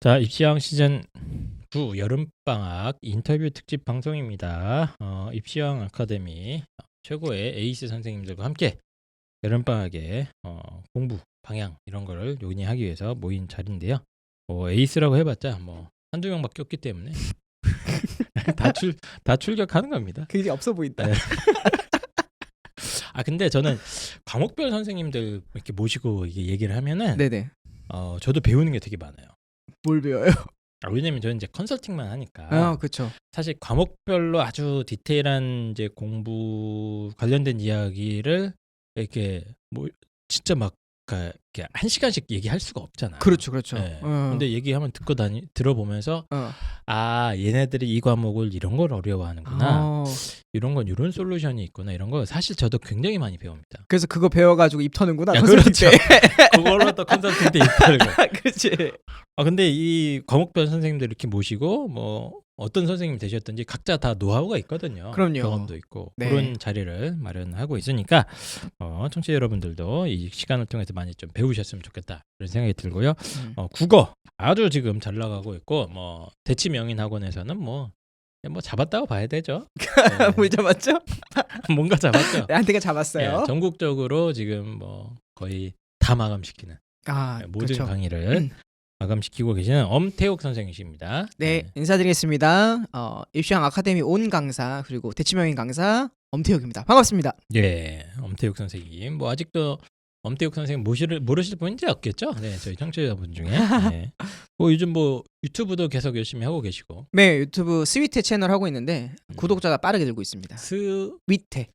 자, 입시왕 시즌 9 여름방학 인터뷰 특집 방송입니다. 입시왕 아카데미 최고의 에이스 선생님들과 함께 여름방학의 공부 방향 이런 거를 논의하기 위해서 모인 자리인데요. 에이스라고 해봤자 뭐 한두 명밖에 없기 때문에 다 출격하는 겁니다. 그게 없어 보인다. 네. 근데 저는 과목별 선생님들 이렇게 모시고 이게 얘기를 하면은 네네. 저도 배우는 게 되게 많아요. 뭘 배워요? 왜냐면 저는 이제 컨설팅만 하니까 그렇죠. 사실 과목별로 아주 디테일한 이제 공부 관련된 이야기를 이렇게 뭐 진짜 막 이렇게 한 시간씩 얘기할 수가 없잖아요. 그렇죠, 그렇죠. 네. 근데 얘기하면 들어보면서 얘네들이 이 과목을 이런 걸 어려워하는구나. 이런 건 이런 솔루션이 있구나. 이런 거 사실 저도 굉장히 많이 배웁니다. 그래서 그거 배워가지고 입 터는구나. 그렇죠. 그걸로 또 컨설팅 때 입 털고. 그렇지. 근데 이 과목별 선생님들 이렇게 모시고 뭐 어떤 선생님 되셨든지 각자 다 노하우가 있거든요. 그럼요. 경험도 있고 네. 그런 자리를 마련하고 있으니까 청취자 여러분들도 이 시간을 통해서 많이 좀 배우셨으면 좋겠다 그런 생각이 들고요. 국어 아주 지금 잘 나가고 있고 뭐 대치명인학원에서는 뭐 잡았다고 봐야 되죠. 네. 뭘 잡았죠? 뭔가 잡았죠. 한테가 잡았어요. 네, 전국적으로 지금 뭐 거의 다 마감시키는 모든 그렇죠. 강의를 마감시키고 계시는 엄태욱 선생님이십니다. 네, 인사드리겠습니다. 입시왕 아카데미 온 강사 그리고 대치명인 강사 엄태욱입니다. 반갑습니다. 네, 엄태욱 선생님. 뭐 아직도 엄태욱 선생님 모르실 분이 없겠죠? 네, 저희 청취자분 중에. 네. 요즘 뭐 유튜브도 계속 열심히 하고 계시고. 네, 유튜브 스위트 채널 하고 있는데 구독자가 빠르게 늘고 있습니다. 스위트.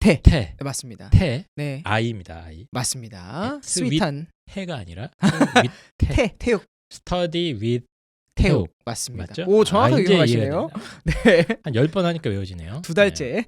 태. 태. 네, 맞습니다. 태. 네. 아이입니다. 아이. 맞습니다. 네, 스윗한 태가 아니라 태욱. Study with 태욱. 맞습니다. 맞죠? 오, 정확하게 이제 기억하시네요. 네. 한 10번 하니까 외워지네요. 2달째.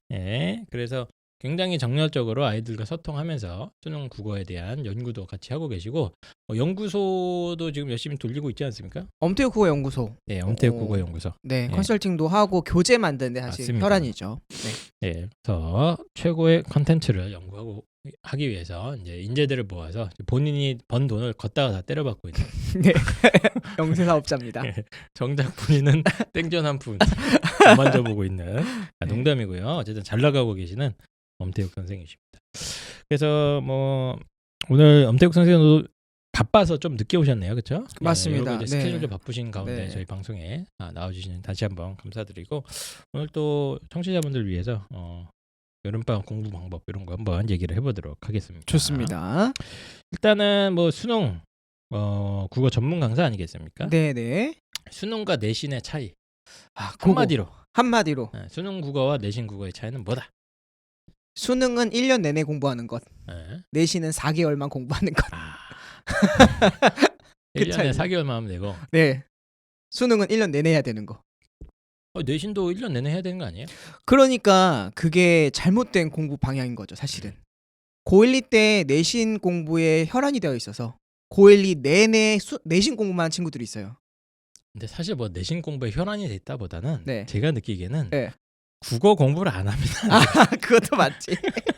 네, 그래서 굉장히 정열적으로 아이들과 소통하면서 수능 국어에 대한 연구도 같이 하고 계시고 연구소도 지금 열심히 돌리고 있지 않습니까? 엄태욱 국어 연구소. 네, 엄태욱 국어 연구소. 네, 컨설팅도 하고 교재 만드는데 사실 맞습니다. 혈안이죠. 네. 네, 그래서 최고의 컨텐츠를 연구하고 하기 위해서 이제 인재들을 모아서 본인이 번 돈을 걷다가 다 때려받고 있는 네. 영세 사업자입니다. 네, 정작 본인은 땡전 한 푼 안 만져보고 있는 농담이고요. 어쨌든 잘 나가고 계시는 엄태욱 선생님이십니다. 그래서 뭐 오늘 엄태욱 선생님도 바빠서 좀 늦게 오셨네요, 그렇죠? 맞습니다. 여러 스케줄도 바쁘신 가운데 네. 저희 방송에 나와주시는 다시 한번 감사드리고 오늘 또 청취자분들 위해서 여름방학 공부 방법 이런 거 한번 얘기를 해보도록 하겠습니다. 좋습니다. 일단은 뭐 수능 국어 전문 강사 아니겠습니까? 네네. 수능과 내신의 차이 한마디로. 네, 수능 국어와 내신 국어의 차이는 뭐다? 수능은 1년 내내 공부하는 것. 네. 내신은 4개월만 공부하는 것. 1년에 4개월만 하면 되고. 네. 수능은 1년 내내 해야 되는 거. 내신도 1년 내내 해야 되는 거 아니에요? 그러니까 그게 잘못된 공부 방향인 거죠, 사실은. 고1, 2 때 내신 공부에 혈안이 되어 있어서 고1, 2 내내 내신 공부만 하는 친구들이 있어요. 근데 사실 뭐 내신 공부에 혈안이 돼 있다보다는 네. 제가 느끼기에는 네. 국어 공부를 안 합니다. 그것도 맞지.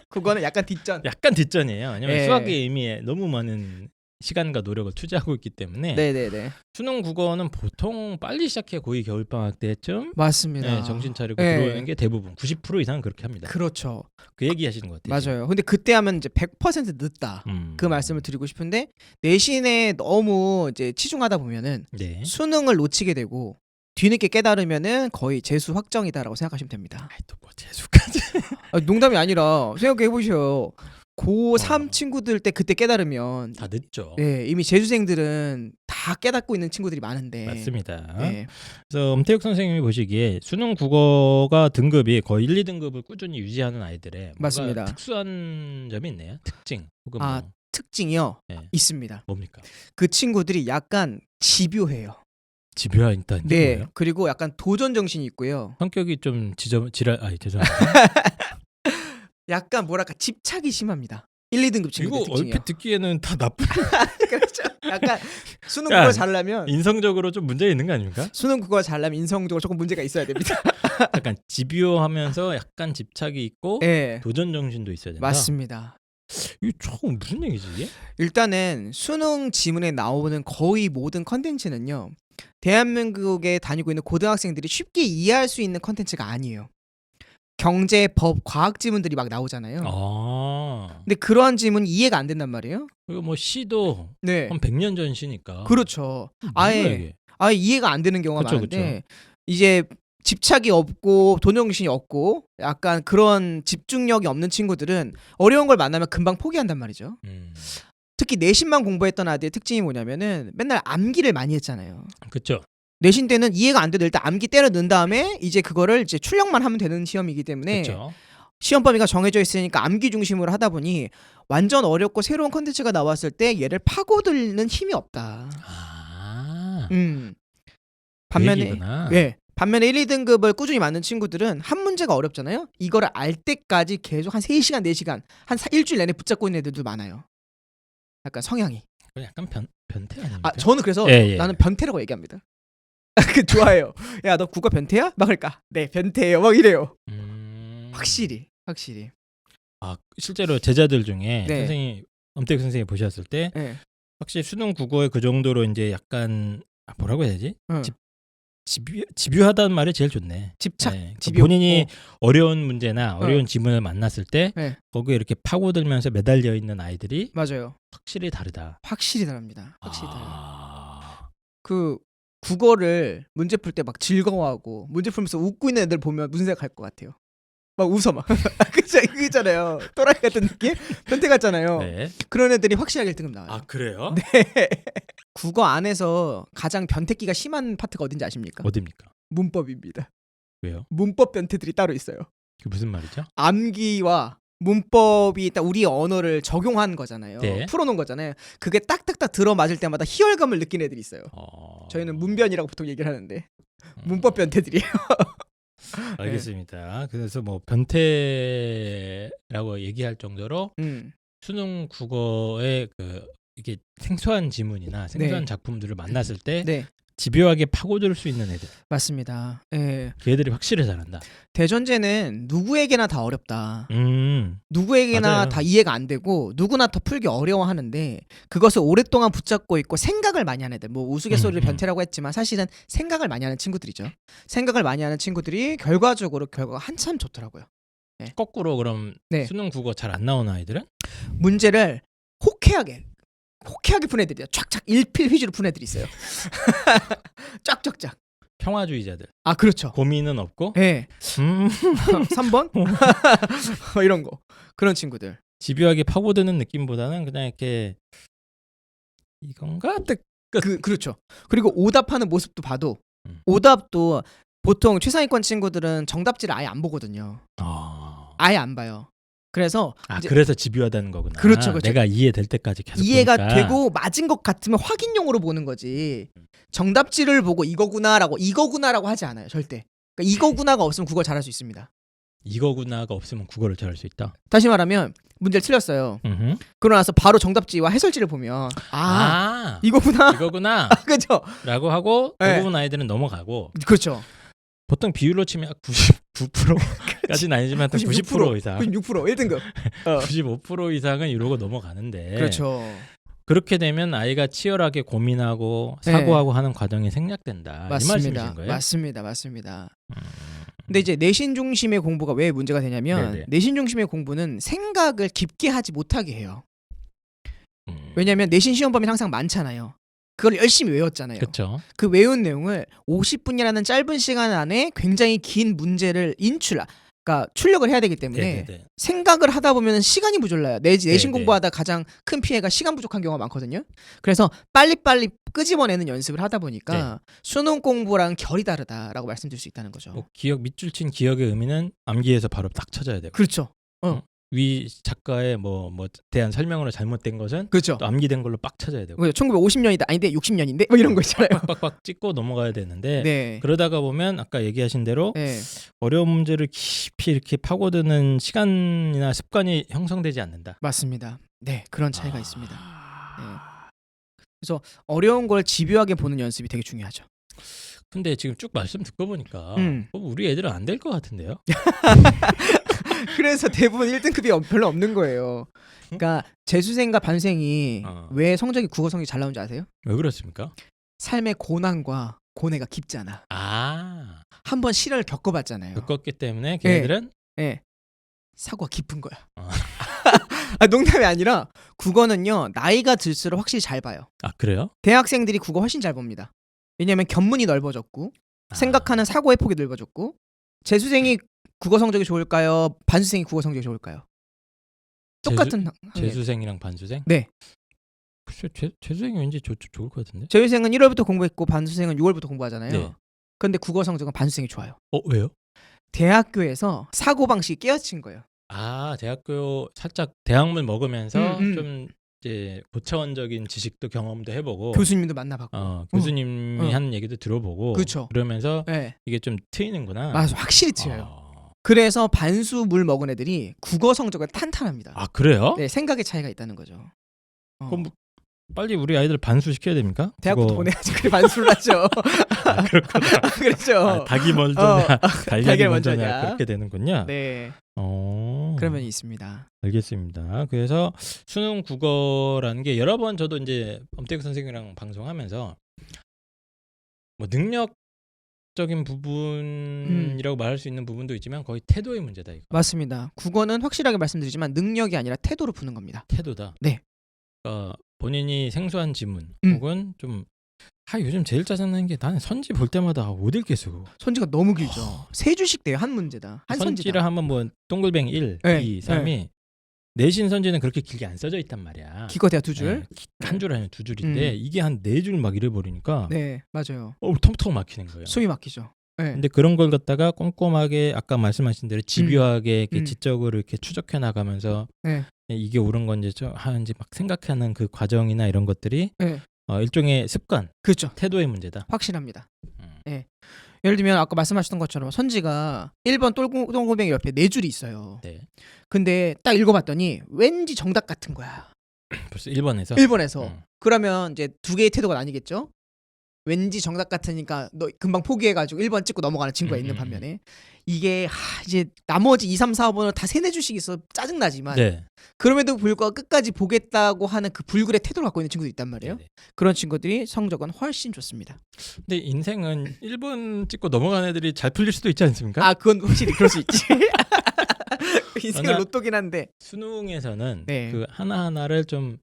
그거는 약간 뒷전. 약간 뒷전이에요. 왜냐면 네. 수학의 의미에 너무 많은 시간과 노력을 투자하고 있기 때문에 네네네. 수능 국어는 보통 빨리 시작해 고2 겨울방학 때쯤 맞습니다. 네, 정신 차리고 네. 들어오는 게 대부분 90% 이상은 그렇게 합니다. 그렇죠. 그 얘기 하시는 것 같아요. 맞아요. 근데 그때 하면 이제 100% 늦다. 그 말씀을 드리고 싶은데 내신에 너무 이제 치중하다 보면은 네. 수능을 놓치게 되고 뒤늦게 깨달으면은 거의 재수 확정이다라고 생각하시면 됩니다. 또 뭐 재수까지. 농담이 아니라 생각해 보셔요. 고3 친구들 때 그때 깨달으면 다 늦죠. 네, 이미 재수생들은 다 깨닫고 있는 친구들이 많은데. 맞습니다. 네. 그래서 엄태욱 선생님이 보시기에 수능 국어가 등급이 거의 1, 2등급을 꾸준히 유지하는 아이들의 맞습니다. 특수한 점이 있네요. 특징 혹은 특징이요? 네. 있습니다. 뭡니까? 그 친구들이 약간 집요해요. 집요하 있다는 게 네. 뭐예요? 그리고 약간 도전 정신이 있고요. 성격이 좀 죄송합니다. 약간 뭐랄까 집착이 심합니다. 1, 2등급 친구들 이거 특징이요. 얼핏 듣기에는 다 나쁜. 그렇죠. 약간 수능 국어 잘나면 인성적으로 좀 문제 있는 거 아닙니까? 수능 국어 잘나면 인성적으로 조금 문제가 있어야 됩니다. 약간 집요하면서 약간 집착이 있고 네. 도전 정신도 있어야 된다. 맞습니다. 이게 총 무슨 얘기지 이게? 일단은 수능 지문에 나오는 거의 모든 컨텐츠는요. 대한민국에 다니고 있는 고등학생들이 쉽게 이해할 수 있는 컨텐츠가 아니에요. 경제, 법, 과학 지문들이 막 나오잖아요. 아. 근데 그러한 지문이 이해가 안 된단 말이에요. 그리고 뭐 시도 네. 한 100년 전 시니까. 그렇죠. 뭐야, 아예 이게? 아예 이해가 안 되는 경우가 그쵸, 많은데 이제 집착이 없고 도전정신이 없고 약간 그런 집중력이 없는 친구들은 어려운 걸 만나면 금방 포기한단 말이죠. 특히 내신만 공부했던 아이들의 특징이 뭐냐면은 맨날 암기를 많이 했잖아요. 그쵸. 내신 때는 이해가 안 돼도 일단 암기 때려 넣은 다음에 이제 그거를 이제 출력만 하면 되는 시험이기 때문에 그쵸. 시험 범위가 정해져 있으니까 암기 중심으로 하다 보니 완전 어렵고 새로운 컨텐츠가 나왔을 때 얘를 파고들는 힘이 없다. 아. 반면에 얘기구나. 반면에 1, 2등급을 꾸준히 맞는 친구들은 한 문제가 어렵잖아요. 이거를 알 때까지 계속 한 3시간, 4시간, 일주일 내내 붙잡고 있는 애들도 많아요. 약간 성향이. 그건 약간 변태 아닙니까? 저는 그래서 예. 나는 변태라고 얘기합니다. 그 좋아해요. 야, 너 국어 변태야? 막 그럴까? 네, 변태예요. 막 이래요. 확실히. 아, 실제로 제자들 중에 네. 선생님 엄택 선생님 보셨을 때 네. 확실히 수능 국어에 그 정도로 이제 약간 뭐라고 해야 되지? 응. 집요하다는 말이 제일 좋네. 집착, 네. 그러니까 집요. 본인이 어려운 문제나 어려운 지문을 만났을 때 네. 거기에 이렇게 파고들면서 매달려 있는 아이들이 맞아요. 확실히 다르다. 확실히 다릅니다. 확실히 달라요. 아. 그 국어를 문제 풀 때 막 즐거워하고 문제 풀면서 웃고 있는 애들 보면 무슨 생각할 것 같아요? 막 웃어 막. 그죠? 이거 있잖아요. 또라이 같은 느낌? 변태 같잖아요. 네. 그런 애들이 확실하게 1등급 나와요. 아, 그래요? 네. 국어 안에서 가장 변태기가 심한 파트가 어딘지 아십니까? 어디입니까? 문법입니다. 왜요? 문법 변태들이 따로 있어요. 그게 무슨 말이죠? 암기와 문법이 딱 우리의 언어를 적용한 거잖아요. 네. 풀어놓은 거잖아요. 그게 딱딱딱 들어맞을 때마다 희열감을 느끼는 애들이 있어요. 저희는 문변이라고 보통 얘기를 하는데 문법 변태들이에요. 알겠습니다. 그래서 뭐 변태라고 얘기할 정도로 수능 국어의 그 이게 생소한 지문이나 생소한 네. 작품들을 만났을 때 네, 집요하게 파고들 수 있는 애들, 맞습니다. 예. 걔들이 확실히 잘한다. 대전제는 누구에게나 다 어렵다. 누구에게나 맞아요. 다 이해가 안 되고 누구나 더 풀기 어려워하는데 그것을 오랫동안 붙잡고 있고 생각을 많이 하는 애들, 뭐 우스갯소리를 변태라고 했지만 사실은 생각을 많이 하는 친구들이죠. 생각을 많이 하는 친구들이 결과가 한참 좋더라고요. 거꾸로 그럼 네. 수능 국어 잘 안 나오는 아이들은 문제를 호쾌하게 푼 애들이야. 쫙쫙 일필 휘지로 푼 애들이 있어요. 쫙쫙쫙. 평화주의자들. 아, 그렇죠. 고민은 없고 네. 3번? 이런 거. 그런 친구들. 집요하게 파고드는 느낌보다는 그냥 이렇게 이건가? 그렇죠. 그리고 오답하는 모습도 봐도 음. 오답도 보통 최상위권 친구들은 정답지를 아예 안 보거든요. 아예 안 봐요. 그래서 이제 그래서 집요하다는 거구나. 그렇죠. 내가 이해될 때까지 계속 이해가 보니까. 되고 맞은 것 같으면 확인용으로 보는 거지. 정답지를 보고 이거구나라고 하지 않아요. 절대. 그러니까 이거구나가 없으면 국어 잘할 수 있습니다. 이거구나가 없으면 국어를 잘할 수 있다. 다시 말하면 문제를 틀렸어요. 그러고 나서 바로 정답지와 해설지를 보면 이거구나. 이거구나. 그죠? 라고 하고 네. 대부분 아이들은 넘어가고. 그렇죠. 보통 비율로 치면 99%까지는 아니지만 90% 이상. 96% 1등급. 95% 이상은 이러고 넘어가는데. 그렇죠. 그렇게 되면 아이가 치열하게 고민하고 사고하고 하는 과정이 생략된다. 이 말씀이신 거예요? 맞습니다. 근데 이제 내신 중심의 공부가 왜 문제가 되냐면 네네. 내신 중심의 공부는 생각을 깊게 하지 못하게 해요. 음. 왜냐하면 내신 시험 범위는 항상 많잖아요. 그걸 열심히 외웠잖아요. 그렇죠. 그 외운 내용을 50분이라는 짧은 시간 안에 굉장히 긴 문제를 그러니까 출력을 해야 되기 때문에 네네네. 생각을 하다 보면 시간이 모자라요. 내신 네네. 공부하다 가장 큰 피해가 시간 부족한 경우가 많거든요. 그래서 빨리빨리 끄집어내는 연습을 하다 보니까 수능 공부랑 결이 다르다라고 말씀드릴 수 있다는 거죠. 뭐 기억 밑줄 친 기억의 의미는 암기에서 바로 딱 찾아야 되고. 그렇죠. 위 작가의 뭐 대한 설명으로 잘못된 것은 그렇죠. 또 암기된 걸로 빡 찾아야 되고. 1950년이다. 아닌데 60년인데 뭐 이런 거 있잖아요. 빡빡 찍고 넘어가야 되는데 네. 그러다가 보면 아까 얘기하신 대로 네. 어려운 문제를 깊이 이렇게 파고드는 시간이나 습관이 형성되지 않는다. 맞습니다. 네, 그런 차이가 있습니다. 네. 그래서 어려운 걸 집요하게 보는 연습이 되게 중요하죠. 근데 지금 쭉 말씀 듣고 보니까 음. 우리 애들은 안 될 것 같은데요? 그래서 대부분 1등급이 별로 없는 거예요. 그러니까 재수생과 반수생이 왜 성적이 국어 성적이 잘 나오는지 아세요? 왜 그렇습니까? 삶의 고난과 고뇌가 깊잖아. 한번 시련을 겪어봤잖아요. 겪었기 때문에 걔네들은 사고가 깊은 거야. 농담이 아니라 국어는요 나이가 들수록 확실히 잘 봐요. 그래요? 대학생들이 국어 훨씬 잘 봅니다. 왜냐하면 견문이 넓어졌고 생각하는 사고의 폭이 넓어졌고. 재수생이 국어 성적이 좋을까요? 반수생이 국어 성적이 좋을까요? 똑같은 재수생이랑 반수생? 네. 글쎄, 재수생이 왠지 좋을 것 같은데. 재수생은 1월부터 공부했고 반수생은 6월부터 공부하잖아요. 네. 그런데 국어 성적은 반수생이 좋아요. 왜요? 대학교에서 사고 방식이 깨어친 거예요. 대학교 살짝 대학물 먹으면서 좀 이제 고차원적인 지식도 경험도 해보고 교수님도 만나봤고 교수님이 하는 얘기도 들어보고 그쵸. 그러면서 이게 좀 트이는구나. 맞아, 확실히 트여요. 그래서 반수 물 먹은 애들이 국어 성적은 탄탄합니다. 그래요? 네, 생각의 차이가 있다는 거죠. 그럼 빨리 우리 아이들 반수 시켜야 됩니까? 대학부터 보내야지. 그래 반수를 하죠. 그렇구나. 그렇죠. 닭이 먼저냐, 달걀이 먼저냐 먼저냐. 그렇게 되는군요. 네. 그런 면이 있습니다. 알겠습니다. 그래서 수능 국어라는 게 여러 번 저도 이제 엄태국 선생님이랑 방송하면서 뭐 능력적인 부분이라고 말할 수 있는 부분도 있지만 거의 태도의 문제다 이거. 맞습니다. 국어는 확실하게 말씀드리지만 능력이 아니라 태도로 푸는 겁니다. 태도다. 네. 본인이 생소한 지문 혹은 좀 요즘 제일 짜증나는 게 나는 선지 볼 때마다 못 읽겠어. 선지가 너무 길죠. 세 줄씩 돼요. 한 문제다. 한 선지를 선지다. 하면 뭐 동글뱅이 1, 2, 3이 내신 선지는 그렇게 길게 안 써져 있단 말이야. 기껏해야 두 줄. 한 줄 아니면 두 줄인데 이게 한 네 줄 막 이래버리니까 네, 맞아요. 턱턱 막히는 거예요. 숨이 막히죠. 네. 근데 그런 걸 갖다가 꼼꼼하게 아까 말씀하신 대로 집요하게 이렇게 지적으로 이렇게 추적해 나가면서 이게 옳은 건지 하는지 막 생각하는 그 과정이나 이런 것들이 일종의 습관, 그렇죠. 태도의 문제다. 확실합니다. 네. 예를 들면 아까 말씀하셨던 것처럼 선지가 1번 동글뱅이 옆에 4줄이 있어요. 네. 근데 딱 읽어봤더니 왠지 정답 같은 거야. 벌써 1번에서? 1번에서. 그러면 이제 두 개의 태도가 나뉘겠죠. 왠지 정답 같으니까 너 금방 포기해가지고 1번 찍고 넘어가는 친구가 있는 반면에 이게 이제 나머지 2, 3, 4번은 다 3, 4줄씩 있어 짜증나지만 그럼에도 불구하고 끝까지 보겠다고 하는 그 불굴의 태도를 갖고 있는 친구도 있단 말이에요. 네네. 그런 친구들이 성적은 훨씬 좋습니다. 근데 인생은 1번 찍고 넘어가는 애들이 잘 풀릴 수도 있지 않습니까? 그건 확실히 그럴 수 있지. 인생은 로또긴 한데 수능에서는 그 하나하나를 좀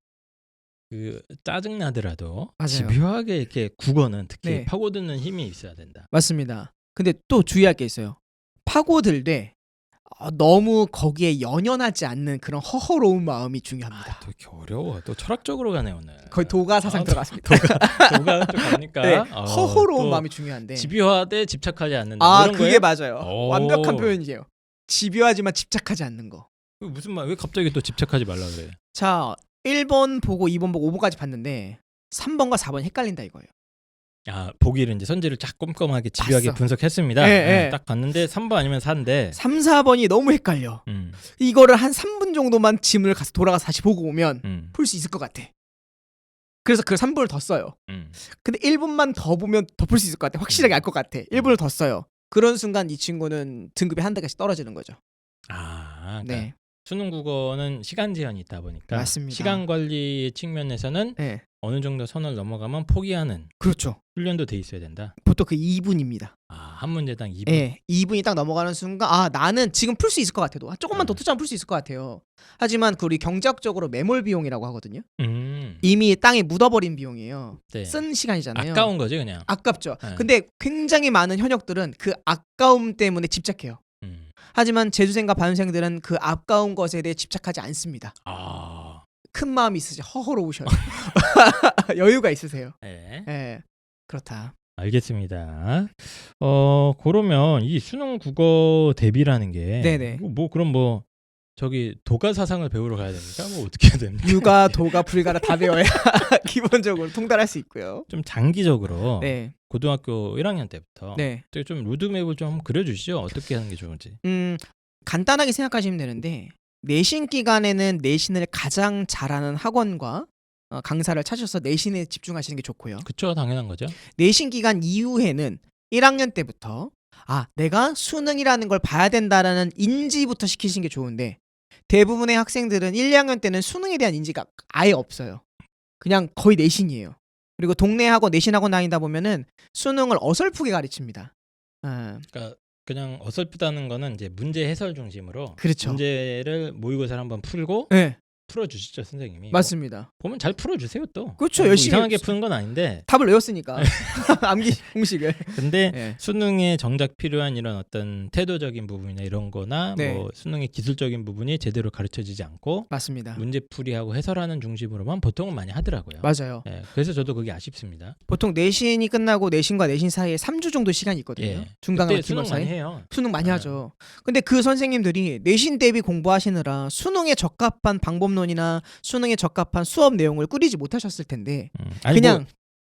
짜증나더라도 맞아요. 집요하게 이렇게 국어는 특히 파고드는 힘이 있어야 된다. 맞습니다. 근데 또 주의할 게 있어요. 파고들되 너무 거기에 연연하지 않는 그런 허허로운 마음이 중요합니다. 또 이렇게 어려워. 또 철학적으로 가네 오늘. 거의 도가 사상 들어갔습니다. 도가 또 가니까 허허로운 마음이 중요한데 집요하되 집착하지 않는다. 그게 거예요? 맞아요. 완벽한 표현이에요. 집요하지만 집착하지 않는 거. 무슨 말? 왜 갑자기 또 집착하지 말라 그래? 자, 1번 보고 2번 보고 5번까지 봤는데 3번과 4번이 헷갈린다 이거예요. 보기를 이제 선지를 쫙 꼼꼼하게 집요하게 분석했습니다. 딱 봤는데 3번 아니면 4인데 3, 4번이 너무 헷갈려. 이거를 한 3분 정도만 지문을 가서 돌아가서 다시 보고 오면 풀 수 있을 것 같아. 그래서 그 3분을 더 써요. 근데 1분만 더 보면 더 풀 수 있을 것 같아. 확실하게 알 것 같아. 1분을 더 써요. 그런 순간 이 친구는 등급이 한 단계씩 떨어지는 거죠. 그러니까 수능 국어는 시간 제한이 있다 보니까 맞습니다. 시간 관리의 측면에서는 어느 정도 선을 넘어가면 포기하는 그렇죠. 훈련도 돼 있어야 된다. 보통 그 2분입니다. 한 문제당 2분. 네, 2분이 딱 넘어가는 순간 나는 지금 풀 수 있을 것 같아도 조금만 더 투자하면 풀 수 있을 것 같아요. 하지만 우리 경제학적으로 매몰 비용이라고 하거든요. 이미 땅에 묻어버린 비용이에요. 쓴 시간이잖아요. 아까운 거지 그냥. 아깝죠. 근데 굉장히 많은 현역들은 그 아까움 때문에 집착해요. 하지만 재수생과 반수생들은 그 아까운 것에 대해 집착하지 않습니다. 큰 마음이 있으시 허허로우셔요. 여유가 있으세요. 그렇다. 알겠습니다. 그러면 이 수능 국어 대비라는 게 그럼 저기 도가 사상을 배우러 가야 됩니까? 어떻게 해야 됩니까? 유가, 도가, 불가를 다 배워야 기본적으로 통달할 수 있고요. 좀 장기적으로 고등학교 1학년 때부터 좀 로드맵을 좀 그려주시죠. 어떻게 하는 게 좋은지. 간단하게 생각하시면 되는데 내신 기간에는 내신을 가장 잘하는 학원과 강사를 찾아서 내신에 집중하시는 게 좋고요. 그렇죠. 당연한 거죠. 내신 기간 이후에는 1학년 때부터 내가 수능이라는 걸 봐야 된다라는 인지부터 시키신 게 좋은데 대부분의 학생들은 1, 2학년 때는 수능에 대한 인지가 아예 없어요. 그냥 거의 내신이에요. 그리고 동네하고 내신하고 다니다 보면은 수능을 어설프게 가르칩니다. 그러니까 그냥 어설프다는 거는 이제 문제 해설 중심으로 그렇죠. 문제를 모의고사를 한번 풀고 네, 풀어주시죠 선생님이. 맞습니다. 보면 잘 풀어주세요 또. 그렇죠. 뭐 열심히 이상하게 푸는 건 아닌데. 답을 외웠으니까 암기 공식을. 근데 네. 수능에 정작 필요한 이런 어떤 태도적인 부분이나 이런 거나 네. 뭐 수능의 기술적인 부분이 제대로 가르쳐지지 않고 맞습니다. 문제풀이하고 해설하는 중심으로만 보통은 많이 하더라고요. 맞아요. 예, 그래서 저도 그게 아쉽습니다. 보통 내신이 끝나고 내신과 내신 사이에 3주 정도 시간이 있거든요. 예. 중간과 그때 수능 기말 사이. 많이 해요. 수능 많이 아. 하죠. 근데 그 선생님들이 내신 대비 공부하시느라 수능에 적합한 방법론이나 수능에 적합한 수업 내용을 꾸리지 못하셨을 텐데 아니, 그냥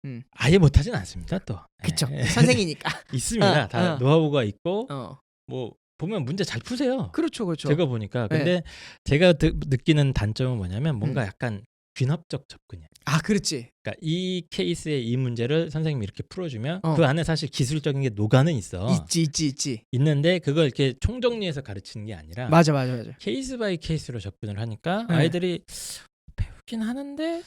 뭐 아예 못하진 않습니다 또. 그쵸. 예. 선생이니까. 있습니다. 다 노하우가 있고 어. 뭐 보면 문제 잘 푸세요. 그렇죠. 제가 보니까. 근데 제가 느끼는 단점은 뭐냐면 뭔가 약간 귀납적 접근이야. 그렇지. 그러니까 이 케이스의 이 문제를 선생님이 이렇게 풀어주면 어. 그 안에 사실 기술적인 게 녹아는 있어. 있지. 있는데 그걸 이렇게 총정리해서 가르치는 게 아니라 맞아. 케이스 바이 케이스로 접근을 하니까 네. 아이들이 배우긴 하는데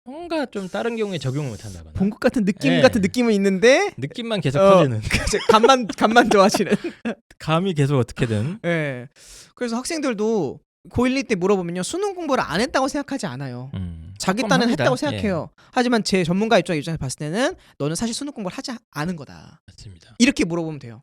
뭔가 좀 다른 경우에 적용을 못한다거나 본 것 같은 느낌 네. 같은 느낌은 있는데 느낌만 계속 커지는 감만 좋아지는. 감이 계속 어떻게든 예. 그래서 학생들도 고1, 2때 물어보면요. 수능 공부를 안 했다고 생각하지 않아요. 자기 딴은 합니다. 했다고 생각해요. 하지만 제 전문가 입장에서 봤을 때는 너는 사실 수능 공부를 하지 않은 거다. 맞습니다. 이렇게 물어보면 돼요.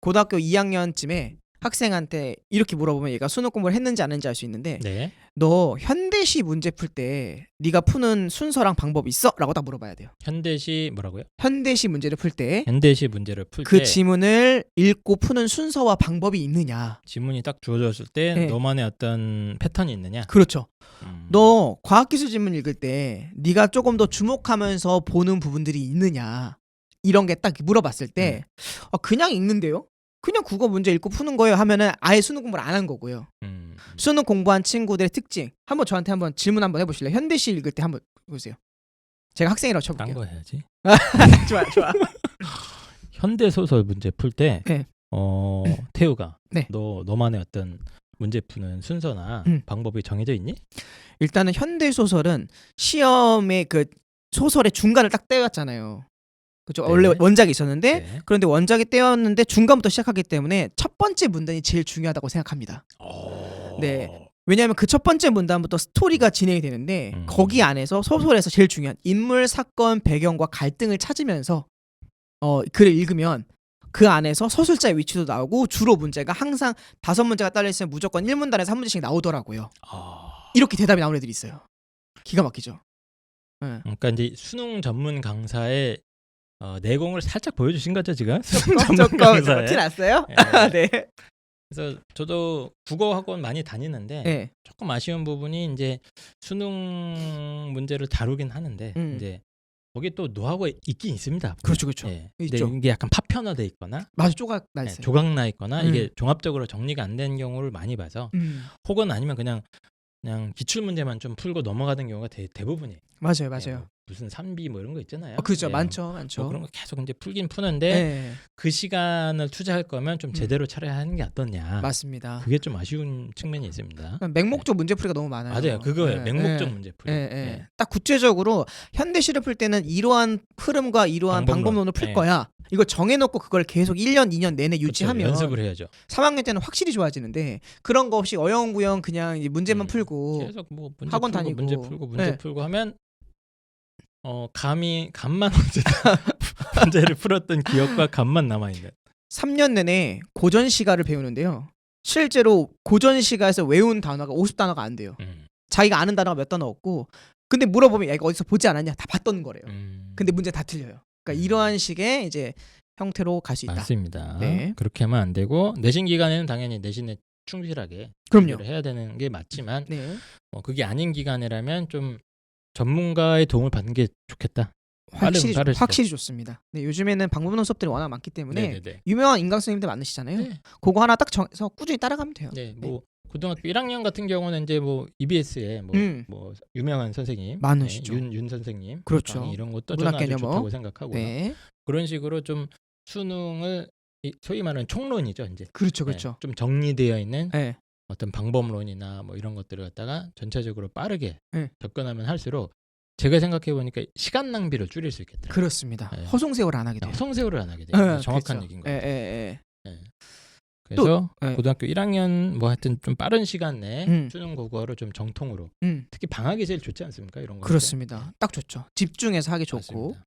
고등학교 2학년쯤에 학생한테 이렇게 물어보면 얘가 수능 공부를 했는지 안 했는지 알 수 있는데 네. 너 현대시 문제 풀 때 네가 푸는 순서랑 방법 있어? 라고 딱 물어봐야 돼요. 현대시 뭐라고요? 현대시 문제를 풀 때 현대시 문제를 풀 그 때 지문을 읽고 푸는 순서와 방법이 있느냐. 지문이 딱 주어졌을 때 네. 너만의 어떤 패턴이 있느냐? 그렇죠. 음. 너 과학기술 지문 읽을 때 네가 조금 더 주목하면서 보는 부분들이 있느냐. 이런 게 딱 물어봤을 때 그냥 읽는데요? 그냥 국어 문제 읽고 푸는 거예요 하면은 아예 수능 공부를 안 한 거고요. 수능 공부한 친구들의 특징 한번 저한테 한번 질문 한번 해보실래요? 현대시 읽을 때 한번 보세요. 제가 학생이라고 쳐볼게요. 딴 거 해야지. 좋아. 현대 소설 문제 풀 때 네. 태우가 네. 너만의 어떤 문제 푸는 순서나 방법이 정해져 있니? 일단은 현대 소설은 시험의 그 소설의 중간을 딱 떼었잖아요. 그죠? 네. 원래 원작이 있었는데 네. 그런데 원작이 떼었는데 중간부터 시작하기 때문에 첫 번째 문단이 제일 중요하다고 생각합니다. 네. 왜냐하면 그 첫 번째 문단부터 스토리가 진행이 되는데 거기 안에서 소설에서 제일 중요한 인물, 사건, 배경과 갈등을 찾으면서 글을 읽으면 그 안에서 서술자의 위치도 나오고 주로 문제가 항상 5문제가 딸려있으면 무조건 1문단에서 1문제씩 나오더라고요. 이렇게 대답이 나오는 애들이 있어요. 기가 막히죠. 네. 그러니까 이제 수능 전문 강사의 내공을 살짝 보여주신 거죠 지금? 조금 티 났어요? 네. 그래서 저도 국어 학원 많이 다니는데 네. 조금 아쉬운 부분이 이제 수능 문제를 다루긴 하는데 이제 거기 또 노하우가 있긴 있습니다. 그렇죠. 예. 있죠. 근데 이게 약간 파편화돼 있거나 맞아, 조각 나 있어요. 조각 나 있거나 이게 종합적으로 정리가 안 된 경우를 많이 봐서 혹은 아니면 그냥 기출 문제만 좀 풀고 넘어가는 경우가 대부분이에요. 맞아요. 뭐 무슨 3B 뭐 이런 거 있잖아요. 그렇죠. 예. 많죠. 뭐 그런 거 계속 이제 풀긴 푸는데 그 시간을 투자할 거면 좀 제대로 차려야 하는 게 어떻냐. 맞습니다. 그게 좀 아쉬운 측면이 있습니다. 맹목적 문제풀이가 너무 많아요. 맞아요. 그거예요. 맹목적 문제풀이. 예. 딱 구체적으로 현대시를 풀 때는 이러한 흐름과 이러한 방법론을 풀 거야. 이거 정해놓고 그걸 계속 1년, 2년 내내 유지하면 그렇죠. 연습을 해야죠. 3학년 때는 확실히 좋아지는데 그런 거 없이 어영부영 그냥 이제 문제만 풀고 계속 뭐 문제 학원 풀고, 다니고 문제 풀고 하면 감만 문제를 풀었던 기억과 감만 남아 있는. 3년 내내 고전 시가를 배우는데요. 실제로 고전 시가에서 외운 단어가 50단어가 안 돼요. 자기가 아는 단어가 몇 단어 없고 근데 물어보면 야 이거 어디서 보지 않았냐 다 봤던 거래요. 근데 문제 다 틀려요. 그러니까 이러한 식의 이제 형태로 갈 수 있다. 맞습니다. 네. 그렇게 하면 안 되고 내신 기간에는 당연히 내신에 충실하게 그럼요. 해야 되는 게 맞지만 네. 그게 아닌 기간이라면 좀 전문가의 도움을 받는 게 좋겠다. 확실히 좋습니다. 네, 요즘에는 방법론 수업들이 워낙 많기 때문에 네네네. 유명한 인강 선생님들 많으시잖아요. 네. 그거 하나 딱 정해서 꾸준히 따라가면 돼요. 네, 뭐 고등학교 1학년 같은 경우는 이제 뭐 EBS에 뭐 유명한 선생님 많으시죠. 윤 선생님 그렇죠. 이런 것도 저는 아주 문학개념어. 좋다고 생각하고요. 네. 그런 식으로 좀 수능을 소위 말하는 총론이죠, 이제. 그렇죠, 그렇죠. 좀 정리되어 있는 네. 어떤 방법론이나 뭐 이런 것들을 갖다가 전체적으로 빠르게 네. 접근하면 할수록 제가 생각해 보니까 시간 낭비를 줄일 수 있겠다. 그렇습니다. 네. 허송세월 안 하게 돼요. 허송세월을 안 하게 돼요. 정확한 그렇죠. 얘기인 거예요. 예. 그래서 또, 고등학교 1학년 뭐 하여튼 좀 빠른 시간 내에 수능 국어를 좀 정통으로 특히 방학이 제일 좋지 않습니까? 이런 거. 그렇습니다. 딱 좋죠. 집중해서 하기 좋고. 맞습니다.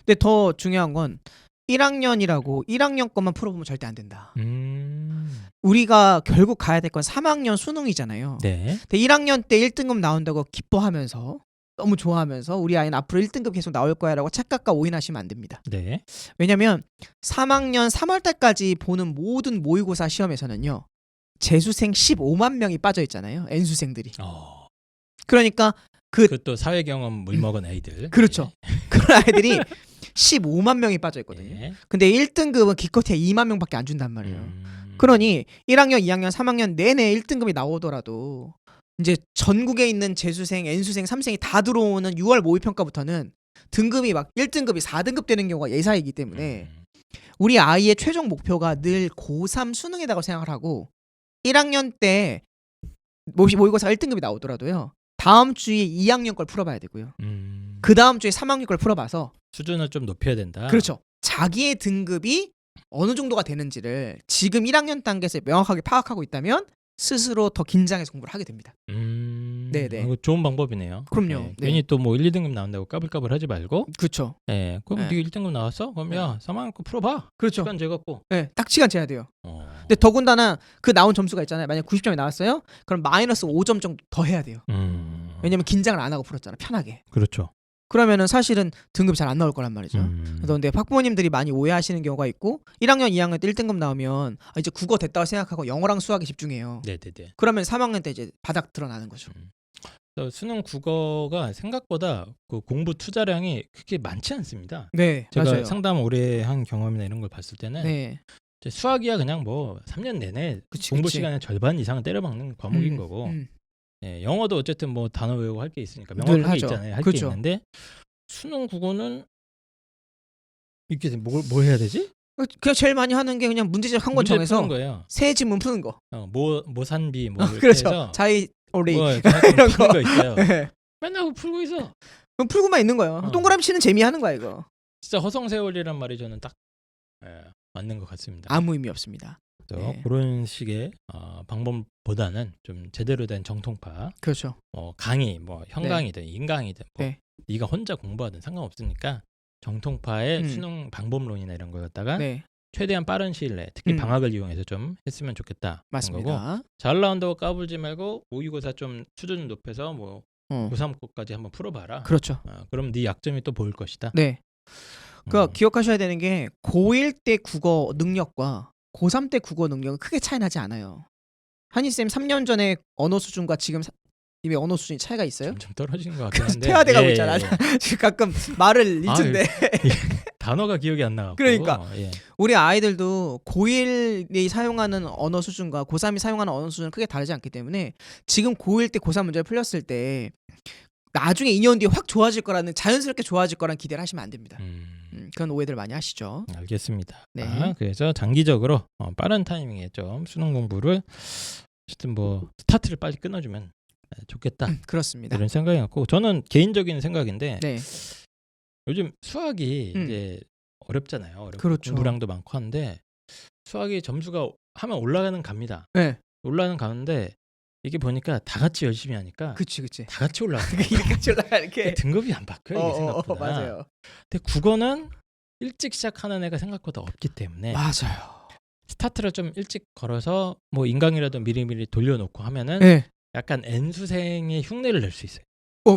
근데 더 중요한 건 1학년이라고 1학년 것만 풀어보면 절대 안 된다. 우리가 결국 가야 될 건 3학년 수능이잖아요. 네. 근데 1학년 때 1등급 나온다고 기뻐하면서 너무 좋아하면서 우리 아이는 앞으로 1등급 계속 나올 거야라고 착각과 오인하시면 안 됩니다. 네. 왜냐면 3학년 3월 달까지 보는 모든 모의고사 시험에서는요. 재수생 15만 명이 빠져 있잖아요. N수생들이. 그러니까 그것도 사회 경험 물 먹은 아이들. 그렇죠. 그런 아이들이 15만 명이 빠져 있거든요. 네. 근데 1등급은 기껏해야 2만 명밖에 안 준단 말이에요. 그러니 1학년, 2학년, 3학년 내내 1등급이 나오더라도 이제 전국에 있는 재수생, N수생, 3생이 다 들어오는 6월 모의평가부터는 등급이 막 1등급이 4등급 되는 경우가 예사이기 때문에 우리 아이의 최종 목표가 늘 고3 수능이라고 생각을 하고 1학년 때 모의고사 1등급이 나오더라도요. 다음 주에 2학년 걸 풀어봐야 되고요. 그 다음 주에 3학년 걸 풀어봐서 수준을 좀 높여야 된다. 그렇죠. 자기의 등급이 어느 정도가 되는지를 지금 1학년 단계에서 명확하게 파악하고 있다면 스스로 더 긴장해서 공부를 하게 됩니다. 네네. 이거 좋은 방법이네요. 그럼요. 네. 괜히 또 뭐 1, 2등급 나온다고 까불까불 하지 말고. 그렇죠. 네. 그럼 네. 네가 1등급 나왔어? 그럼 야 3학년 거 풀어봐. 그렇죠. 시간 재갖고. 네, 딱 시간 재야 돼요. 근데 더군다나 그 나온 점수가 있잖아요. 만약 90점이 나왔어요? 그럼 마이너스 5점 정도 더 해야 돼요. 왜냐면 긴장을 안 하고 풀었잖아. 편하게. 그렇죠. 그러면은 사실은 등급이 잘 안 나올 거란 말이죠. 그래서 근데 학부모님들이 많이 오해하시는 경우가 있고 1학년, 2학년 때 1등급 나오면 이제 국어 됐다고 생각하고 영어랑 수학에 집중해요. 네네네. 그러면 3학년 때 이제 바닥 드러나는 거죠. 수능 국어가 생각보다 그 공부 투자량이 그렇게 많지 않습니다. 네, 제가 맞아요. 상담 오래 한 경험이나 이런 걸 봤을 때는 네. 이제 수학이야 그냥 뭐 3년 내내 공부 시간의 절반 이상은 때려박는 과목인 거고 네, 영어도 어쨌든 뭐 단어 외우고 할 게 있으니까 명확하게 있잖아요. 할 게 그렇죠. 있는데 수능 국어는 이렇게 뭘 해야 되지? 그냥 제일 많이 하는 게 그냥 문제집 한 권 정해서 푸는 거예요. 새 지문 푸는 거. 모산비 뭐 이렇게 그렇죠. 해서 자이 오리 이런 거 있어요. 네. 맨날 풀고 있어. 그럼 풀고만 있는 거예요. 동그라미 치는 재미 하는 거야 이거. 진짜 허송세월이란 말이 저는 딱 맞는 것 같습니다. 아무 의미 없습니다. 네. 그런 식의 방법보다는 좀 제대로 된 정통파. 그렇죠. 강의, 뭐 현강이든 인강이든 뭐 네. 네가 혼자 공부하든 상관없으니까 정통파의 수능 방법론이나 이런 걸 갖다가 최대한 빠른 시일 내에 특히 방학을 이용해서 좀 했으면 좋겠다. 맞습니다. 거고. 잘 나온다고 까불지 말고 모의고사 좀 수준 높여서 뭐 고3 거까지 한번 풀어봐라. 그렇죠. 그럼 네 약점이 또 보일 것이다. 네. 그 기억하셔야 되는 게 고1 때 국어 능력과 고3 때 국어 능력은 크게 차이 나지 않아요. 한희쌤 3년 전에 언어 수준과 지금 이미 언어 수준이 차이가 있어요? 점점 떨어지는 것 같긴 한데 퇴화돼가고 있잖아. 지금 가끔 말을 잊은데 단어가 기억이 안 나고. 그러니까 우리 아이들도 고1이 사용하는 언어 수준과 고3이 사용하는 언어 수준은 크게 다르지 않기 때문에 지금 고1 때 고3 문제를 풀렸을 때 나중에 2년 뒤에 확 좋아질 거라는 자연스럽게 좋아질 거라는 기대를 하시면 안 됩니다. 그런 오해들 많이 하시죠. 알겠습니다. 네. 그래서 장기적으로 빠른 타이밍에 좀 수능 공부를 어쨌든 뭐 스타트를 빨리 끊어주면 좋겠다. 그렇습니다. 이런 생각이 갖고 저는 개인적인 생각인데 네. 요즘 수학이 이제 어렵잖아요. 그렇죠. 공부량도 많고 한데 수학이 점수가 하면 올라가는 갑니다. 네. 올라가는 가는데 이게 보니까 다 같이 열심히 하니까 그치. 다 같이 올라가. 같이 올라가 이렇게 등급이 안 바뀌어요. 이게 생각보다. 맞아요. 근데 국어는 일찍 시작하는 애가 생각보다 없기 때문에 맞아요. 스타트를 좀 일찍 걸어서 뭐 인강이라도 미리미리 돌려놓고 하면은 약간 N수생의 흉내를 낼 수 있어요.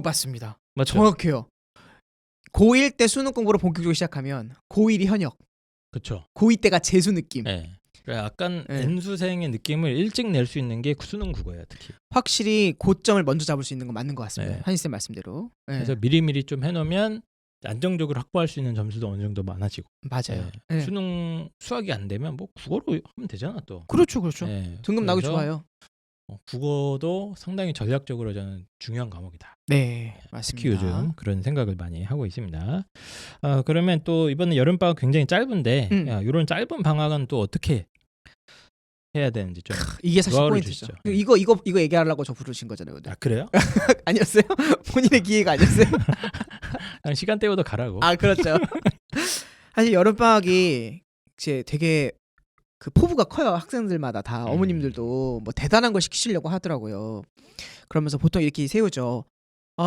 맞습니다. 맞죠? 정확해요. 고1 때 수능 공부를 본격적으로 시작하면 고1이 현역. 그렇죠. 고2 때가 재수 느낌. 네. 약간 N수생의 느낌을 일찍 낼 수 있는 게 수능 국어예요, 특히. 확실히 고점을 먼저 잡을 수 있는 건 맞는 것 같습니다. 한희쌤 말씀대로. 그래서 미리미리 좀 해놓으면 안정적으로 확보할 수 있는 점수도 어느 정도 많아지고. 맞아요. 수능 수학이 안 되면 뭐 국어로 하면 되잖아 또. 그렇죠. 등급 나기 좋아요. 국어도 상당히 전략적으로 저는 중요한 과목이다. 네, 특히 맞습니다. 요즘 그런 생각을 많이 하고 있습니다. 그러면 또 이번에 여름방학 굉장히 짧은데 이런 짧은 방학은 또 어떻게 해야 되는지 좀 이게 사실 조언을 포인트죠. 주시죠. 이거 얘기하려고 저 부르신 거잖아요. 오늘. 아 그래요? 아니었어요? 본인의 기회가 아니었어요? 그냥 시간 때우도 가라고. 아, 그렇죠. 사실 여름 방학이 이제 되게 그 포부가 커요. 학생들마다 다 어머님들도 뭐 대단한 걸 시키시려고 하더라고요. 그러면서 보통 이렇게 세우죠.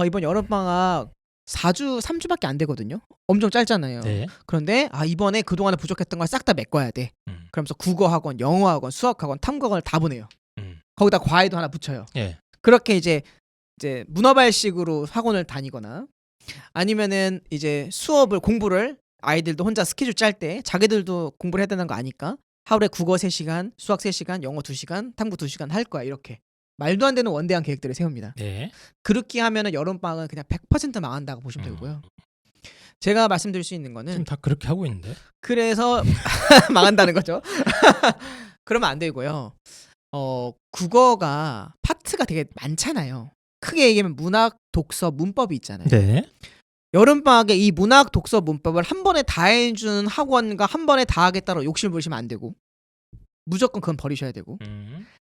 이번 여름 방학 3주밖에 안 되거든요. 엄청 짧잖아요. 네. 그런데 이번에 그동안에 부족했던 걸 싹 다 메꿔야 돼. 그러면서 국어학원, 영어학원, 수학학원, 탐구학원을 다 보내요. 거기다 과외도 하나 붙여요. 예. 그렇게 이제 문어발식으로 학원을 다니거나 아니면은 이제 공부를 아이들도 혼자 스케줄 짤 때 자기들도 공부를 해야 되는 거 아니까 하루에 국어 3시간, 수학 3시간, 영어 2시간, 탐구 2시간 할 거야. 이렇게 말도 안 되는 원대한 계획들을 세웁니다. 네. 그렇게 하면은 여름방학은 그냥 100% 망한다고 보시면 되고요. 제가 말씀드릴 수 있는 거는 지금 다 그렇게 하고 있는데. 그래서 망한다는 거죠. 그러면 안 되고요. 국어가 파트가 되게 많잖아요. 크게 얘기하면 문학, 독서, 문법이 있잖아요. 네. 여름방학에 이 문학, 독서, 문법을 한 번에 다 해주는 학원과 한 번에 다 하겠다고 욕심을 부리시면 안 되고 무조건 그건 버리셔야 되고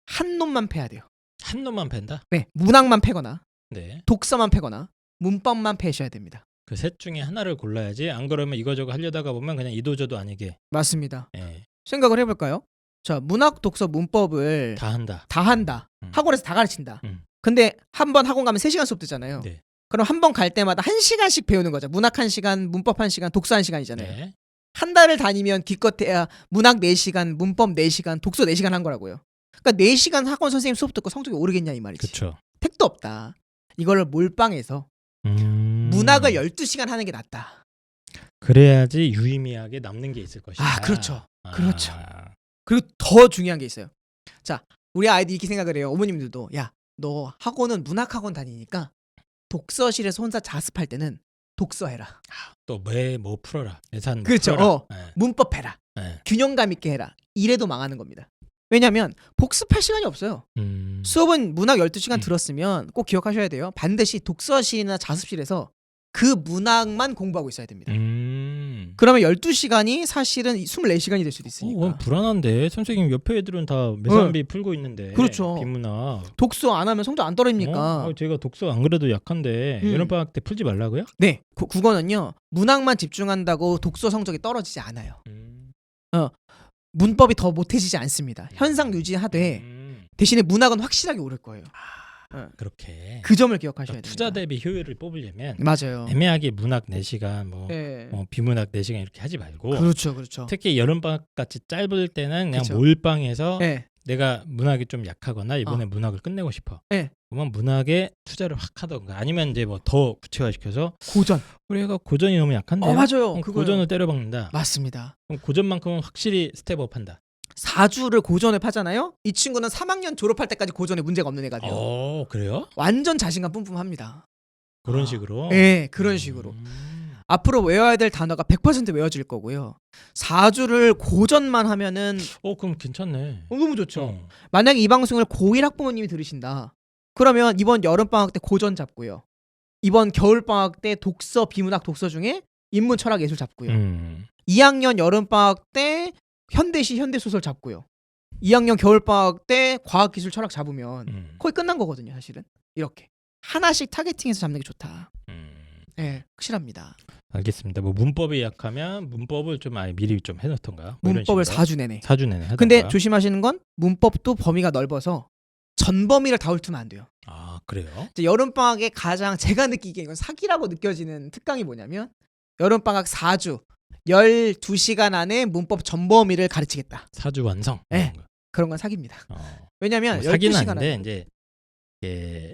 한 놈만 패야 돼요. 한 놈만 팬다? 네, 문학만 패거나 네. 독서만 패거나 문법만 패셔야 됩니다. 그 셋 중에 하나를 골라야지. 안 그러면 이거저거 하려다가 보면 그냥 이도저도 아니게. 맞습니다. 예. 생각을 해볼까요? 자, 문학, 독서, 문법을 다 한다. 다 한다. 학원에서 다 가르친다. 음. 근데 한 번 학원 가면 3시간 수업 듣잖아요. 네. 그럼 한 번 갈 때마다 1시간씩 배우는 거죠. 문학 1시간, 문법 1시간, 독서 1시간이잖아요. 네. 한 달을 다니면 기껏해야 문학 4시간, 문법 4시간, 독서 4시간 한 거라고요. 그러니까 4시간 학원 선생님 수업 듣고 성적이 오르겠냐 이 말이지. 그렇죠. 택도 없다. 이거를 몰빵해서 문학을 12시간 하는 게 낫다. 그래야지 유의미하게 남는 게 있을 것이다. 그렇죠. 그렇죠. 그리고 더 중요한 게 있어요. 자, 우리 아이들이 이렇게 생각을 해요. 어머님들도 야, 너 학원은 문학학원 다니니까 독서실에서 혼자 자습할 때는 독서해라. 또 뭐 풀어라. 예산 그렇죠. 풀어라. 네. 문법 해라. 네. 균형감 있게 해라. 이래도 망하는 겁니다. 왜냐하면 복습할 시간이 없어요. 수업은 문학 12시간 들었으면 꼭 기억하셔야 돼요. 반드시 독서실이나 자습실에서 그 문학만 공부하고 있어야 됩니다. 그러면 12시간이 사실은 24시간이 될 수도 있으니까. 불안한데 선생님 옆에 애들은 다 매산비 풀고 있는데. 그렇죠. 비문학. 독서 안 하면 성적 안 떨어집니까? 제가 독서 안 그래도 약한데 여름방학 때 풀지 말라고요? 네. 국어는요. 문학만 집중한다고 독서 성적이 떨어지지 않아요. 문법이 더 못해지지 않습니다. 현상 유지하되 대신에 문학은 확실하게 오를 거예요. 그렇게. 그 점을 기억하셔야 됩니다. 투자 대비 효율을 뽑으려면 맞아요. 애매하게 문학 4시간 네. 비문학 4시간 이렇게 하지 말고 그렇죠. 특히 여름방학 같이 짧을 때는 그냥 그쵸. 몰빵해서 네. 내가 문학이 좀 약하거나 이번에 문학을 끝내고 싶어. 네. 그러면 문학에 투자를 확 하던가 아니면 이제 뭐 더 구체화시켜서 고전. 우리 애가 고전이 너무 약한데 맞아요. 고전을 때려박는다. 맞습니다. 그럼 고전만큼은 확실히 스텝업한다. 4주를 고전을 파잖아요. 이 친구는 3학년 졸업할 때까지 고전에 문제가 없는 애가 돼요. 그래요? 완전 자신감 뿜뿜합니다. 그런 식으로? 네, 그런 식으로. 앞으로 외워야 될 단어가 100% 외워질 거고요. 4주를 고전만 하면은 그럼 괜찮네. 너무 좋죠. 만약에 이 방송을 고1 학부모님이 들으신다. 그러면 이번 여름방학 때 고전 잡고요. 이번 겨울방학 때 독서, 비문학 독서 중에 인문, 철학, 예술 잡고요. 2학년 여름방학 때 현대시, 현대소설 잡고요. 2학년 겨울방학 때 과학, 기술, 철학 잡으면 거의 끝난 거거든요. 사실은 이렇게 하나씩 타겟팅해서 잡는 게 좋다. 네, 확실합니다. 알겠습니다. 뭐 문법이 약하면 문법을 좀 미리 좀 해놓던가. 문법을 4주 내내. 4주 내내 하던가. 근데 조심하시는 건 문법도 범위가 넓어서 전 범위를 다 훑으면 안 돼요. 그래요? 이제 여름방학에 가장 제가 느끼기에 이건 사기라고 느껴지는 특강이 뭐냐면 여름방학 4주 12시간 안에 문법 전 범위를 가르치겠다. 4주 완성. 네. 그런 건 사기입니다. 왜냐면 사기는 12시간 아닌데 안에 이제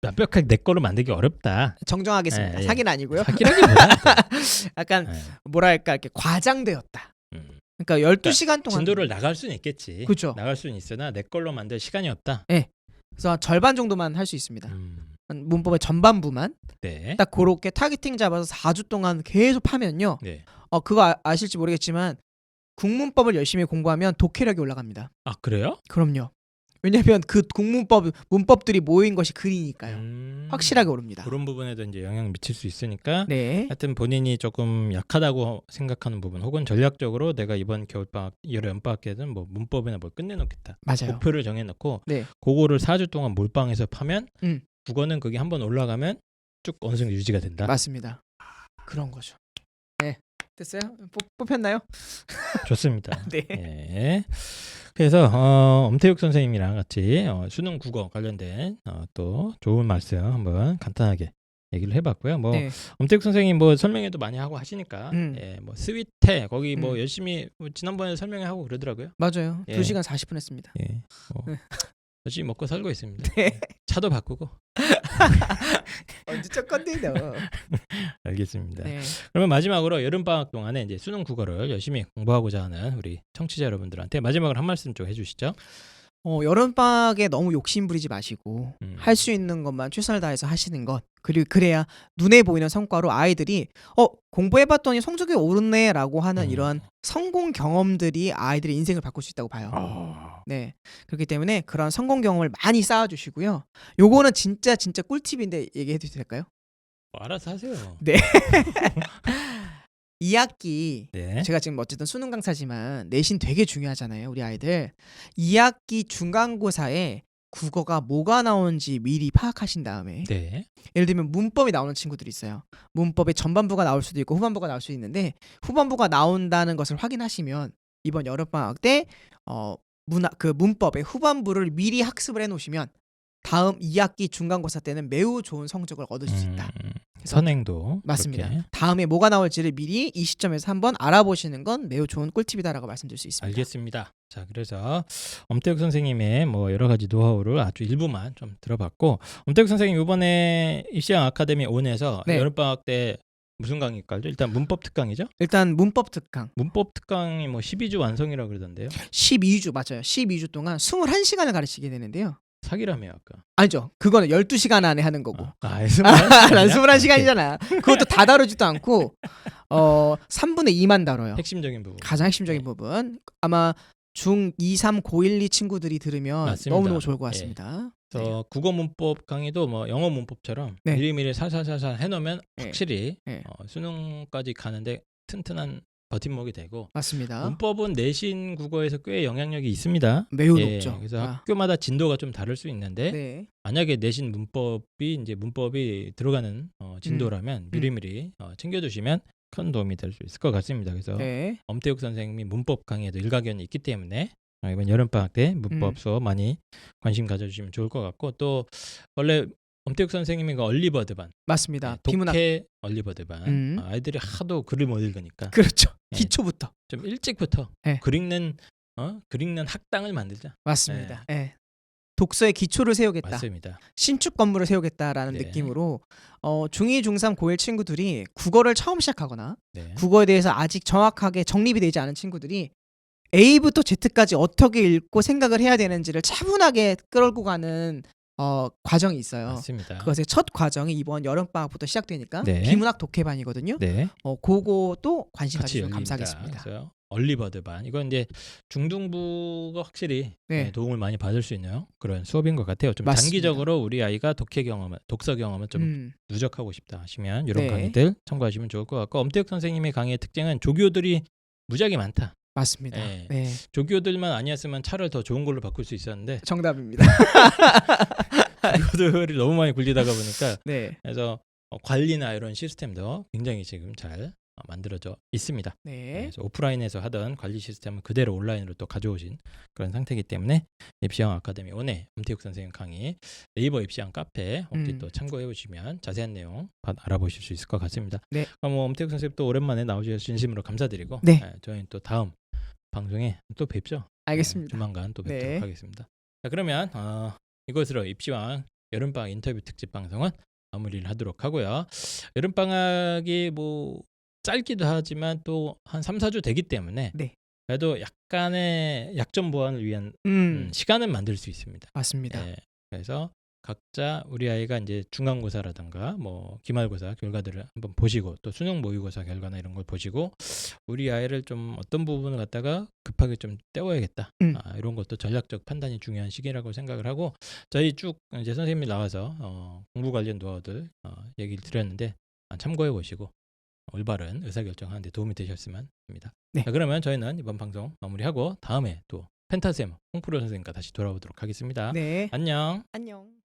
완벽하게 내 거로 만들기 어렵다. 정정하겠습니다. 사기는 아니고요. 사기라기보다 약간 뭐랄까 이렇게 과장되었다. 그러니까 12시간 동안 진도를 나갈 수는 있겠지. 그렇죠. 나갈 수는 있으나 내 걸로 만들 시간이 없다. 네. 그래서 절반 정도만 할 수 있습니다. 문법의 전반부만 네. 딱 그렇게 타겟팅 잡아서 4주 동안 계속 파면요. 네. 그거 아실지 모르겠지만 국문법을 열심히 공부하면 독해력이 올라갑니다. 그래요? 그럼요. 왜냐하면 그 문법들이 모인 것이 글이니까요. 확실하게 오릅니다. 그런 부분에도 이제 영향을 미칠 수 있으니까 네. 하여튼 본인이 조금 약하다고 생각하는 부분 혹은 전략적으로 내가 이번 겨울방학 여름방학 때는 뭐 문법이나 뭘 끝내놓겠다. 맞아요. 목표를 정해놓고 네. 그거를 4주 동안 몰빵해서 파면 음. 국어는 그게 한번 올라가면 쭉 어느 정도 유지가 된다. 맞습니다. 그런 거죠. 네. 됐어요? 뽑혔나요? 좋습니다. 네. 예. 그래서 엄태욱 선생님이랑 같이 수능 국어 관련된 또 좋은 말씀 한번 간단하게 얘기를 해봤고요. 뭐 네. 엄태욱 선생님 뭐 설명회도 많이 하고 하시니까 예, 뭐 스위태 거기 뭐 열심히 지난번에 설명하고 그러더라고요. 맞아요. 예. 2시간 40분 했습니다. 예. 열심히 먹고 살고 있습니다. 네. 차도 바꾸고. 언제 첫 건데 너. 알겠습니다. 네. 그러면 마지막으로 여름방학 동안에 이제 수능 국어를 열심히 공부하고자 하는 우리 청취자 여러분들한테 마지막으로 한 말씀 좀 해주시죠. 여름방학에 너무 욕심 부리지 마시고 할 수 있는 것만 최선을 다해서 하시는 것. 그리고 그래야 눈에 보이는 성과로 아이들이 공부해봤더니 성적이 오르네라고 하는 이런 성공 경험들이 아이들의 인생을 바꿀 수 있다고 봐요. 네, 그렇기 때문에 그런 성공 경험을 많이 쌓아주시고요. 요거는 진짜 꿀팁인데 얘기해도 될까요? 알아서 하세요. 네. 2학기 네. 제가 지금 어쨌든 수능 강사지만 내신 되게 중요하잖아요. 우리 아이들 2학기 중간고사에 국어가 뭐가 나오는지 미리 파악하신 다음에 네. 예를 들면 문법이 나오는 친구들이 있어요. 문법의 전반부가 나올 수도 있고 후반부가 나올 수 있는데 후반부가 나온다는 것을 확인하시면 이번 여름방학 때 그 문법의 후반부를 미리 학습을 해놓으시면 다음 2학기 중간고사 때는 매우 좋은 성적을 얻으실 수 있다. 선행도 맞습니다. 그렇게. 다음에 뭐가 나올지를 미리 이 시점에서 한번 알아보시는 건 매우 좋은 꿀팁이다라고 말씀드릴 수 있습니다. 알겠습니다. 자, 그래서 엄태욱 선생님의 뭐 여러 가지 노하우를 아주 일부만 좀 들어봤고, 엄태욱 선생님 이번에 입시왕 아카데미 온에서 네. 여름방학 때 무슨 강의 깔죠? 일단 문법 특강이죠? 일단 문법 특강. 문법 특강이 뭐 12주 완성이라고 그러던데요. 12주 맞아요. 12주 동안 21시간을 가르치게 되는데요. 사기라며 아까. 아니죠. 그거는 12시간 안에 하는 거고. 난 21시간이잖아. 그것도 다 다루지도 않고 3분의 2만 다뤄요. 핵심적인 부분. 가장 핵심적인 부분. 아마 중2, 3, 고 1, 2 친구들이 들으면 맞습니다. 너무너무 좋을 것 같습니다. 그래서 국어 문법 강의도 뭐 영어 문법처럼 네. 미리미리 살살살살 해놓으면 네. 확실히 네. 수능까지 가는데 튼튼한 버팀목이 되고, 맞습니다. 문법은 내신 국어에서 꽤 영향력이 있습니다. 매우 높죠. 그래서 학교마다 진도가 좀 다를 수 있는데 네. 만약에 내신 문법이 들어가는 진도라면 미리미리 챙겨두시면 큰 도움이 될 수 있을 것 같습니다. 그래서 네. 엄태욱 선생님이 문법 강의에도 일가견이 있기 때문에 이번 여름방학 때 문법 수업 많이 관심 가져주시면 좋을 것 같고, 또 원래 엄태욱 선생님이 그 얼리버드반 맞습니다. 독해 얼리버드반 아이들이 하도 글을 못 읽으니까 그렇죠. 기초부터 좀 일찍부터 네. 글 읽는 학당을 만들자. 맞습니다. 네. 독서의 기초를 세우겠다. 맞습니다. 신축 건물을 세우겠다라는 네. 느낌으로 중2, 중3, 고1 친구들이 국어를 처음 시작하거나 네. 국어에 대해서 아직 정확하게 정립이 되지 않은 친구들이 A부터 Z까지 어떻게 읽고 생각을 해야 되는지를 차분하게 끌고 가는 과정이 있어요. 맞습니다. 그것의 첫 과정이 이번 여름방학부터 시작되니까 네. 비문학 독해반이거든요. 네. 그거도 관심 같이 가주시면 열립니다. 감사하겠습니다. 그래서 얼리버드반 이건 이제 중등부가 확실히 네. 도움을 많이 받을 수 있는 그런 수업인 것 같아요. 좀 맞습니다. 단기적으로 우리 아이가 독서 경험을 좀 누적하고 싶다 하시면 이런 네. 강의들 참고하시면 좋을 것 같고, 엄태욱 선생님의 강의의 특징은 조교들이 무지하게 많다. 맞습니다. 네. 네. 조교들만 아니었으면 차를 더 좋은 걸로 바꿀 수 있었는데 정답입니다. 조교들이 너무 많이 굴리다가 보니까 네. 그래서 관리나 이런 시스템도 굉장히 지금 잘 만들어져 있습니다. 네. 그래서 오프라인에서 하던 관리 시스템을 그대로 온라인으로 또 가져오신 그런 상태이기 때문에 입시왕 아카데미 온의 엄태욱 선생님 강의 네이버 입시왕 카페 혹시 또 참고해 보시면 자세한 내용 알아보실 수 있을 것 같습니다. 네. 뭐 엄태욱 선생님 또 오랜만에 나오셔서 진심으로 감사드리고 네. 저희는 또 다음 방송에 또 뵙죠. 알겠습니다. 조만간 또 뵙도록 네. 하겠습니다. 자, 그러면 이것으로 입시왕 여름방학 인터뷰 특집 방송은 마무리를 하도록 하고요. 여름방학이 뭐 짧기도 하지만 또 한 3, 4주 되기 때문에 네. 그래도 약간의 약점 보완을 위한 시간은 만들 수 있습니다. 맞습니다. 네, 그래서 각자 우리 아이가 이제 중간고사라든가 뭐 기말고사 결과들을 한번 보시고 또 수능 모의고사 결과나 이런 걸 보시고 우리 아이를 좀 어떤 부분을 갖다가 급하게 좀 때워야겠다. 이런 것도 전략적 판단이 중요한 시기라고 생각을 하고 저희 쭉 이제 선생님이 나와서 공부 관련 노하우들 얘기를 드렸는데 참고해 보시고 올바른 의사결정하는 데 도움이 되셨으면 합니다. 네. 자, 그러면 저희는 이번 방송 마무리하고 다음에 또 펜타셈 홍프로 선생님과 다시 돌아오도록 하겠습니다. 네. 안녕. 안녕.